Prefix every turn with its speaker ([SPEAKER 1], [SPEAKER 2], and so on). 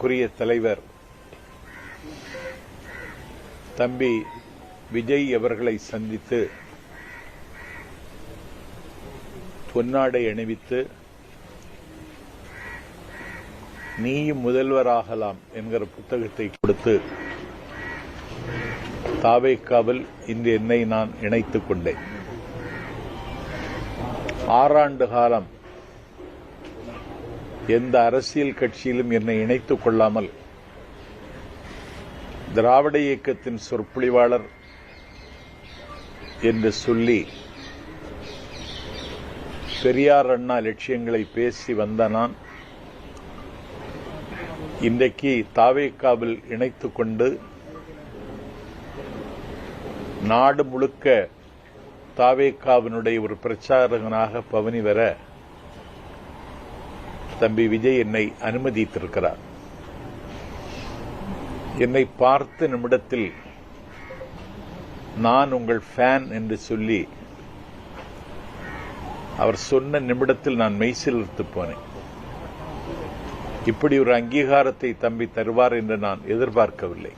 [SPEAKER 1] மரியாதைக்குரிய தலைவர் தம்பி விஜய் அவர்களை சந்தித்து பொன்னாடை அணிவித்து நீயும் முதல்வராகலாம் என்கிற புத்தகத்தை கொடுத்து தாவேக்காவில் இன்று என்னை நான் இணைத்துக் கொண்டேன். 6 ஆண்டு காலம் எந்த அரசியல் கட்சியிலும் என்னை இணைத்துக் கொள்ளாமல் திராவிட இயக்கத்தின் சொற்பொழிவாளர் என்று சொல்லி பெரியார் அண்ணா லட்சியங்களை பேசி வந்த நான் இன்றைக்கு தாவேக்காவில் இணைத்துக் கொண்டு நாடு முழுக்க தாவேக்காவினுடைய ஒரு பிரச்சாரகனாக பவனி வர தம்பி விஜய் என்னை அனுமதித்திருக்கிறார். என்னை பார்த்த நிமிடத்தில் நான் உங்கள் ஃபேன் என்று சொல்லி அவர் சொன்ன நிமிடத்தில் நான் மெய்சிலிர்த்து போனேன். இப்படி ஒரு அங்கீகாரத்தை தம்பி தருவார் என்று நான் எதிர்பார்க்கவில்லை.